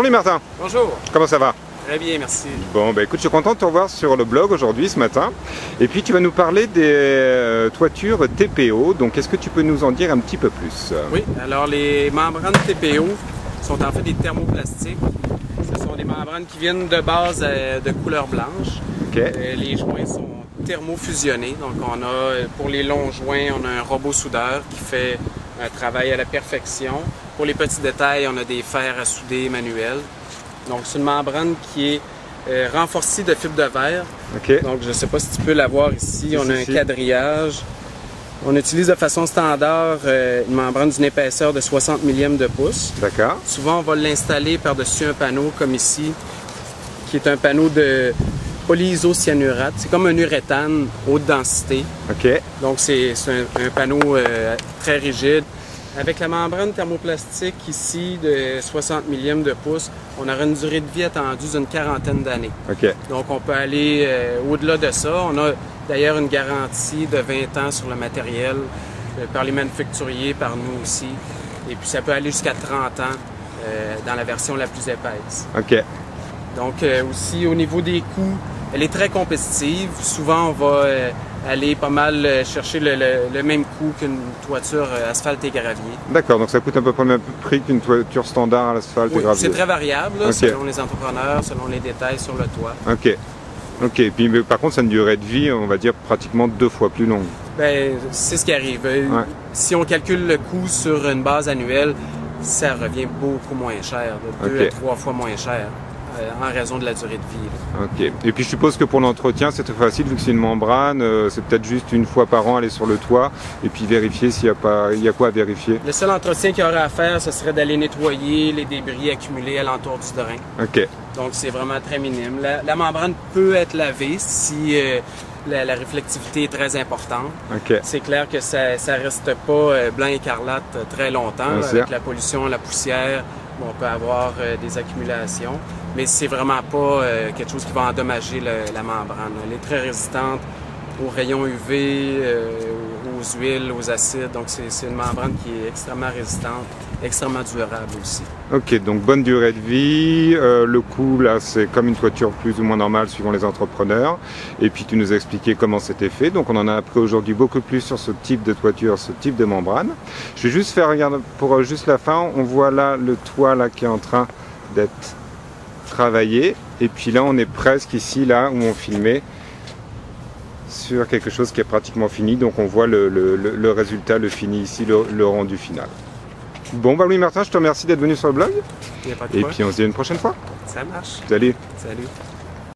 Bonjour Louis Martin. Bonjour. Comment ça va? Très bien, merci. Bon, bah écoute, je suis content de te revoir sur le blog aujourd'hui, ce matin. Et puis tu vas nous parler des toitures TPO. Donc est-ce que tu peux nous en dire un petit peu plus? Oui, alors les membranes TPO sont en fait des thermoplastiques. Ce sont des membranes qui viennent de base de couleur blanche. Okay. Les joints sont thermofusionnés. Donc on a, pour les longs joints, on a un robot soudeur qui fait un travail à la perfection. Pour les petits détails, on a des fers à souder manuels. Donc c'est une membrane qui est renforcée de fibre de verre. Okay. Donc je ne sais pas si tu peux la voir ici. On a un quadrillage. On utilise de façon standard une membrane d'une épaisseur de 60 millièmes de pouce. D'accord. Souvent on va l'installer par-dessus un panneau comme ici, qui est un panneau de polyisocyanurate. C'est comme un uréthane haute densité. Okay. Donc c'est un panneau très rigide. Avec la membrane thermoplastique ici de 60 millièmes de pouce, on aura une durée de vie attendue d'une 40aine d'années. Okay. Donc on peut aller au-delà de ça. On a d'ailleurs une garantie de 20 ans sur le matériel par les manufacturiers, par nous aussi. Et puis ça peut aller jusqu'à 30 ans dans la version la plus épaisse. Okay. Donc aussi au niveau des coûts, elle est très compétitive. Souvent on va aller pas mal chercher le même coût qu'une toiture asphalte et gravier. D'accord, donc ça coûte à peu près le même prix qu'une toiture standard à l'asphalte et gravier. C'est très variable là, Okay. selon les entrepreneurs, selon les détails sur le toit. Ok. Ok, et puis mais par contre, ça a une durée de vie, on va dire, pratiquement 2 fois plus longue. Ben, c'est ce qui arrive. Ouais. Si on calcule le coût sur une base annuelle, ça revient beaucoup moins cher, 2 à 3 fois moins cher. En raison de la durée de vie. Là. Ok. Et puis je suppose que pour l'entretien, c'est très facile vu que c'est une membrane. C'est peut-être juste une fois par an aller sur le toit et puis vérifier s'il y a pas, il y a quoi à vérifier. Le seul entretien qu'il y aurait à faire, ce serait d'aller nettoyer les débris accumulés alentour du drain. Ok. Donc c'est vraiment très minime. La membrane peut être lavée si la réflectivité est très importante. Okay. C'est clair que ça reste pas blanc écarlate très longtemps là, avec la pollution, la poussière. On peut avoir des accumulations, mais c'est vraiment pas quelque chose qui va endommager la membrane. Elle est très résistante aux rayons UV, aux huiles, aux acides. Donc c'est une membrane qui est extrêmement résistante, extrêmement durable aussi. Ok, donc bonne durée de vie. Le coût, là, c'est comme une toiture plus ou moins normale suivant les entrepreneurs. Et puis tu nous as expliqué comment c'était fait. Donc on en a appris aujourd'hui beaucoup plus sur ce type de toiture, ce type de membrane. Je vais juste faire, regarde, pour juste la fin, on voit là le toit là qui est en train d'être travaillé. Et puis là, on est presque ici, là où on filmait, sur quelque chose qui est pratiquement fini. Donc on voit le résultat, le fini ici, le rendu final. Bon, bah Louis Martin, je te remercie d'être venu sur le blog. Il n'y a pas de Et quoi. puis on se dit à une prochaine fois. Ça marche. Salut. Salut.